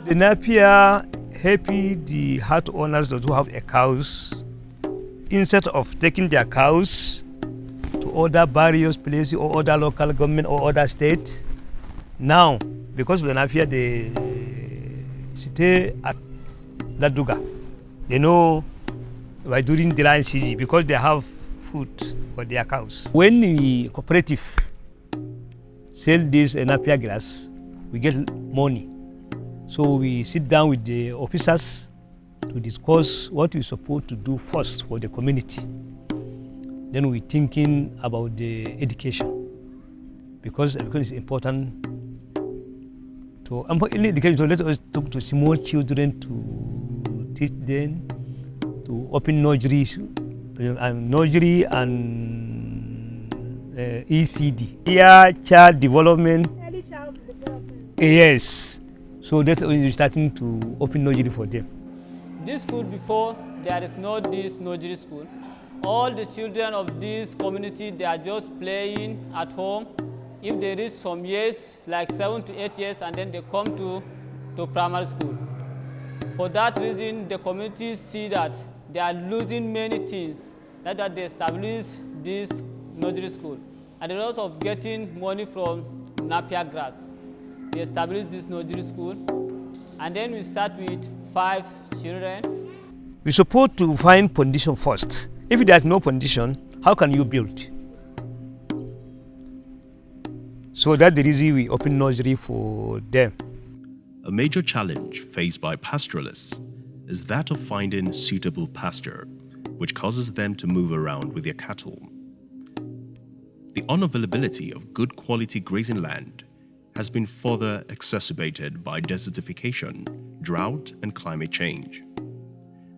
The Napier happy the hut owners that do have a cows, instead of taking their cows to other various places or other local government or other state, now because of the Napier they stay at Laduga. They know by during the dry season because they have food for their cows. When the cooperative sell this Napier grass, we get money. So we sit down with the officers to discuss what we're supposed to do first for the community. Then we're thinking about the education because it's important to education. So let us talk to small children to teach them to open nursery and ECD. Early child development. Early child development. Yes. So that's when we're starting to open nursery for them. This school before, there is not this nursery school. All the children of this community, they are just playing at home. If they reach some years, like 7 to 8 years, and then they come to primary school. For that reason, the community see that they are losing many things. That's why they establish this nursery school. And a lot of getting money from Napier grass. We established this nursery school, and then we start with 5 children. We're supposed to find condition first. If there's no condition, how can you build? So that's the reason we open nursery for them. A major challenge faced by pastoralists is that of finding suitable pasture, which causes them to move around with their cattle. The unavailability of good quality grazing land has been further exacerbated by desertification, drought, and climate change.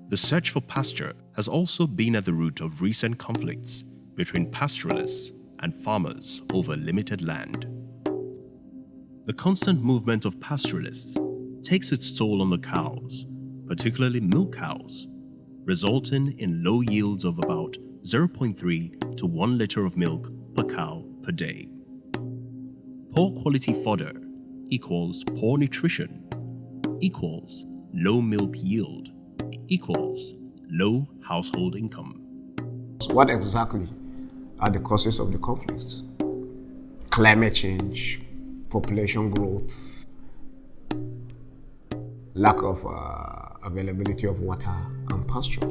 The search for pasture has also been at the root of recent conflicts between pastoralists and farmers over limited land. The constant movement of pastoralists takes its toll on the cows, particularly milk cows, resulting in low yields of about 0.3 to 1 litre of milk per cow per day. Poor quality fodder equals poor nutrition, equals low milk yield, equals low household income. What exactly are the causes of the conflicts? Climate change, population growth, lack of availability of water and pasture.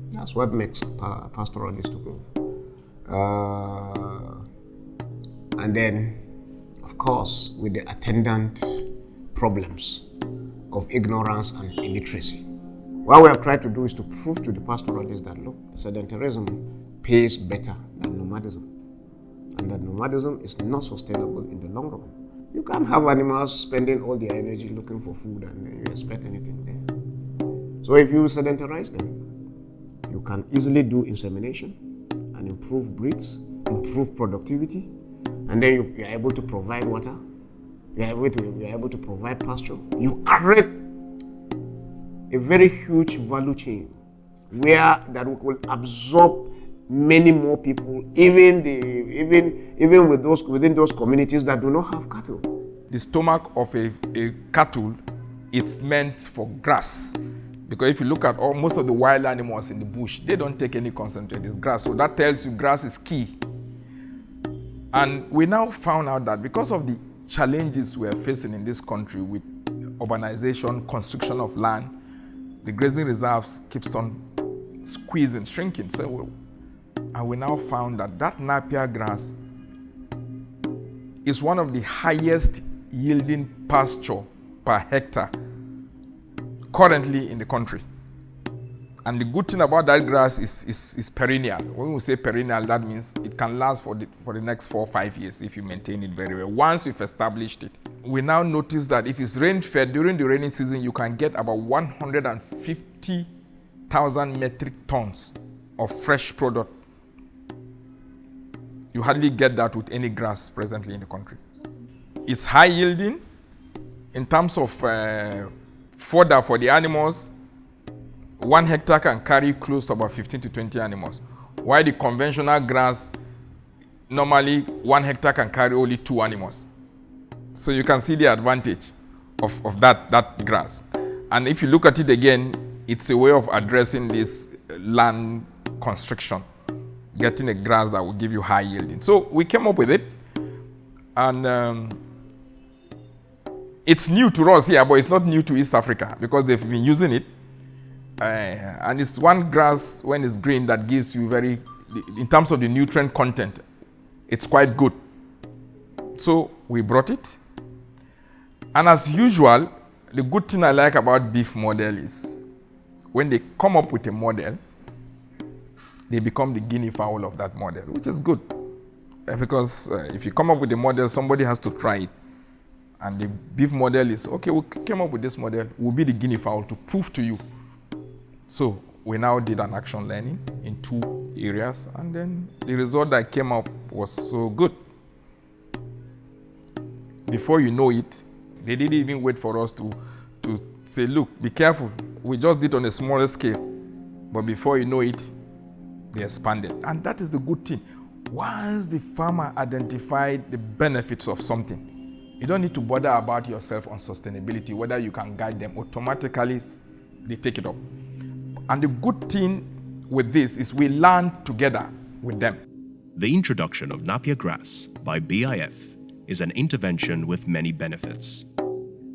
That's what makes pastoralists to grow. And then, of course, with the attendant problems of ignorance and illiteracy. What we have tried to do is to prove to the pastoralists that, look, sedentarism pays better than nomadism, and that nomadism is not sustainable in the long run. You can't have animals spending all their energy looking for food and you expect anything there. So if you sedentarize them, you can easily do insemination and improve breeds, improve productivity, and then you're able to provide water, you're able to provide pasture. You create a very huge value chain where that will absorb many more people, even within those communities that do not have cattle. The stomach of a cattle, it's meant for grass. Because if you look at most of the wild animals in the bush, they don't take any concentrate, it's grass. So that tells you grass is key. And we now found out that because of the challenges we are facing in this country with urbanization, construction of land, the grazing reserves keeps on squeezing, shrinking. And we now found that Napier grass is one of the highest yielding pasture per hectare currently in the country. And the good thing about that grass is perennial. When we say perennial, that means it can last for the next 4 or 5 years if you maintain it very well. Once we've established it, we now notice that if it's rain-fed during the rainy season, you can get about 150,000 metric tons of fresh product. You hardly get that with any grass presently in the country. It's high yielding in terms of fodder for the animals. 1 hectare can carry close to about 15 to 20 animals. While the conventional grass, normally 1 hectare can carry only 2 animals. So you can see the advantage. of that grass. And if you look at it again, it's a way of addressing this land constriction, getting a grass that will give you high yielding. So we came up with it, and it's new to us here, but it's not new to East Africa because they've been using it. And it's one grass, when it's green, that gives you in terms of the nutrient content, it's quite good. So we brought it. And as usual, the good thing I like about BIF model is when they come up with a model, they become the guinea fowl of that model, which is good. Because if you come up with a model, somebody has to try it. And the BIF model is, okay, we came up with this model, we'll be the guinea fowl to prove to you. So we now did an action learning in 2 areas, and then the result that came up was so good. Before you know it, they didn't even wait for us to say, look, be careful. We just did on a smaller scale. But before you know it, they expanded. And that is the good thing. Once the farmer identified the benefits of something, you don't need to bother about yourself on sustainability, whether you can guide them. Automatically, they take it up. And the good thing with this is we learn together with them. The introduction of Napier grass by BIF is an intervention with many benefits.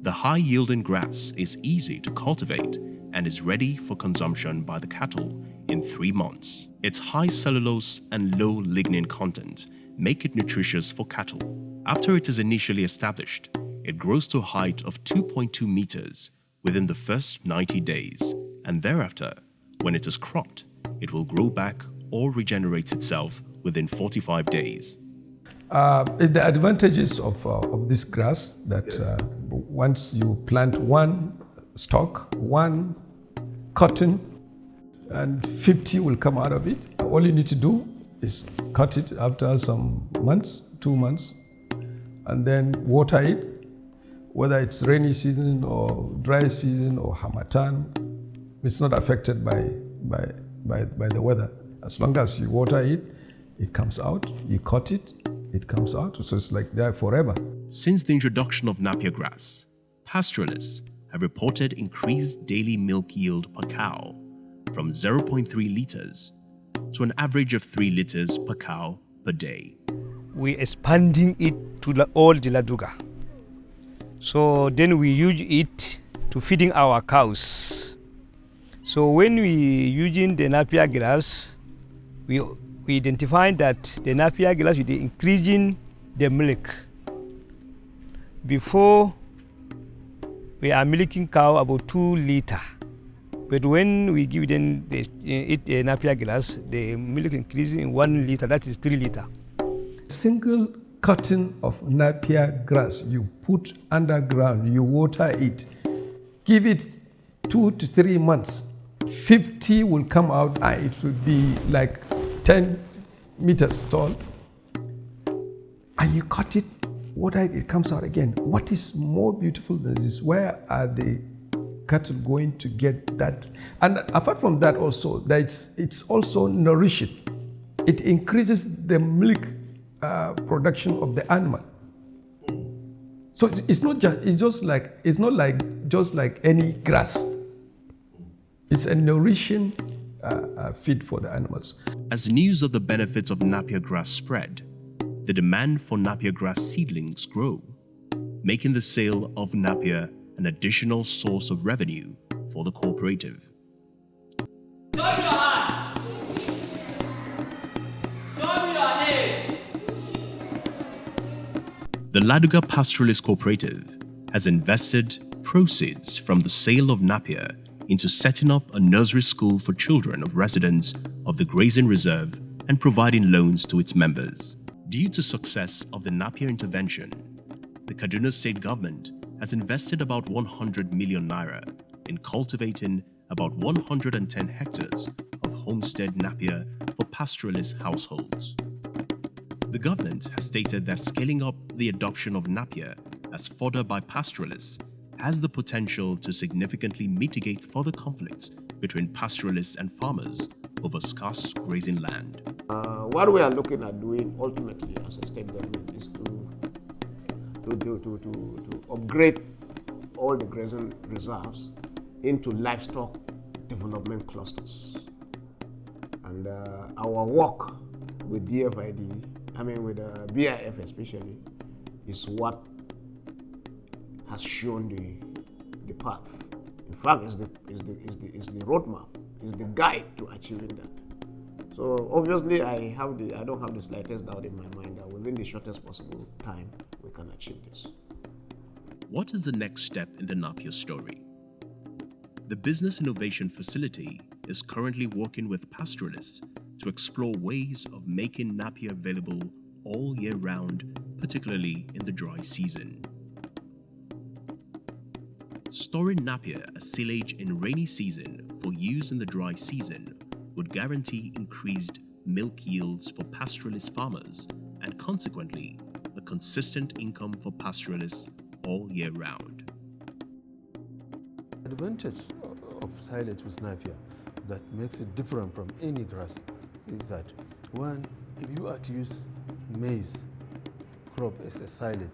The high-yielding grass is easy to cultivate and is ready for consumption by the cattle in 3 months. Its high cellulose and low lignin content make it nutritious for cattle. After it is initially established, it grows to a height of 2.2 meters within the first 90 days, and thereafter, when it is cropped, it will grow back or regenerate itself within 45 days. The advantages of this grass that once you plant one stalk, one cotton, and 50 will come out of it. All you need to do is cut it after some months, 2 months, and then water it, whether it's rainy season or dry season or harmattan. It's not affected by the weather. As long as you water it, it comes out. You cut it, it comes out. So it's like there forever. Since the introduction of Napier grass, pastoralists have reported increased daily milk yield per cow from 0.3 litres to an average of 3 litres per cow per day. We're expanding it to all the Ladoga. So then we use it to feeding our cows. So when we using the Napier grass, we identified that the Napier grass is increasing the milk. Before, we are milking cow about 2 litres. But when we give them the Napier grass, the milk increases in 1 litre, that is 3 litres. Single cutting of Napier grass, you put underground, you water it, give it 2 to 3 months, 50 will come out, and it will be like 10 meters tall. And you cut it, water it, it comes out again. What is more beautiful than this? Where are the cattle going to get that? And apart from that also, that it's also nourishing. It increases the milk production of the animal. So it's not like any grass. It's a nourishing feed for the animals. As news of the benefits of Napier grass spread, the demand for Napier grass seedlings grow, making the sale of Napier an additional source of revenue for the cooperative. Show me your hand. Show me your head. The Ladoga Pastoralist Cooperative has invested proceeds from the sale of Napier into setting up a nursery school for children of residents of the Grazing Reserve and providing loans to its members. Due to success of the Napier intervention, the Kaduna State government has invested about 100 million naira in cultivating about 110 hectares of homestead Napier for pastoralist households. The government has stated that scaling up the adoption of Napier as fodder by pastoralists has the potential to significantly mitigate further conflicts between pastoralists and farmers over scarce grazing land. What we are looking at doing ultimately as a state government is to upgrade all the grazing reserves into livestock development clusters. And our work with DFID, with BIF especially, is what has shown the path. In fact, is the roadmap, is the guide to achieving that. So obviously, I don't have the slightest doubt in my mind that within the shortest possible time, we can achieve this. What is the next step in the Napier story? The Business Innovation Facility is currently working with pastoralists to explore ways of making Napier available all year round, particularly in the dry season. Storing Napier as silage in rainy season for use in the dry season would guarantee increased milk yields for pastoralist farmers and consequently a consistent income for pastoralists all year round. The advantage of silage with Napier that makes it different from any grass is that, one, if you are to use maize crop as a silage,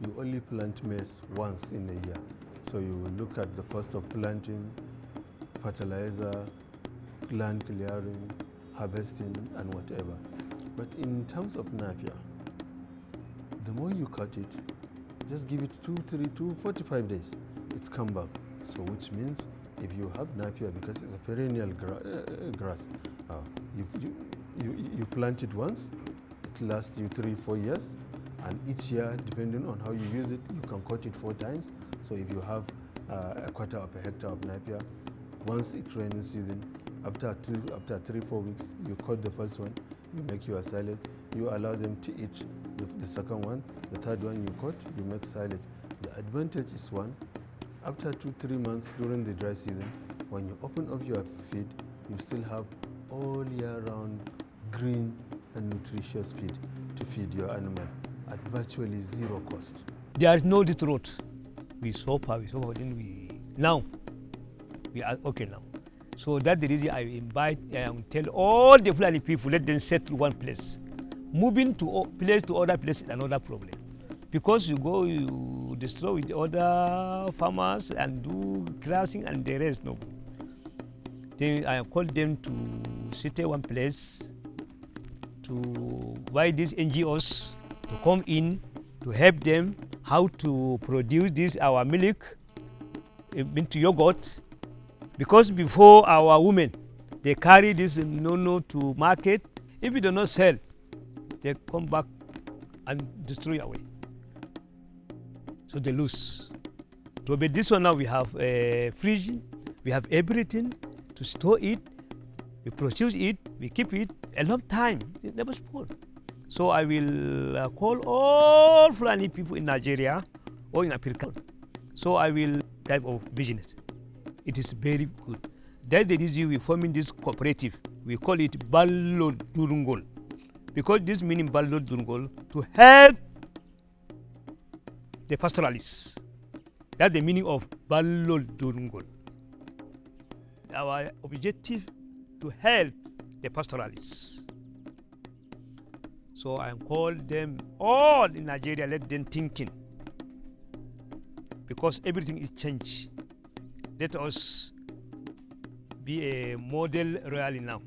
you only plant maize once in a year. So you will look at the cost of planting, fertilizer, land clearing, harvesting, and whatever. But in terms of Napier, the more you cut it, just give it 45 days, it's come back. So which means if you have Napier, because it's a perennial grass, you plant it once, it lasts you 3-4 years, and each year, depending on how you use it, you can cut it 4 times. So if you have a quarter of a hectare of Napier, once it rainy season, after 3-4 weeks, you cut the first one, you make your silage, you allow them to eat the second one, the third one you cut, you make silage. The advantage is, one, after 2-3 months during the dry season, when you open up your feed, you still have all year round green and nutritious feed to feed your animal at virtually zero cost. There is no this road. We suffer, now we are okay now. So that's the reason I invite and tell all the Fulani people, let them settle one place. Moving to place to other place is another problem. Because you destroy with other farmers and do grassing and the rest, no. I call them to sit at one place to buy these NGOs to come in to help them how to produce this our milk into yogurt. Because before our women, they carry this no to market. If you do not sell, they come back and destroy away. So they lose. So but this one now we have fridge, we have everything to store it, we produce it, we keep it a long time. It never spoil. So I will call all Fulani people in Nigeria or in Africa. So I will type of business. It is very good. That's the reason we forming this cooperative. We call it Ballo Durungol. Because this meaning Ballo Durungol to help the pastoralists. That's the meaning of Ballo Durungol. Our objective to help the pastoralists. So I call them all in Nigeria, let them thinking. Because everything is changed. Let us be a model really now.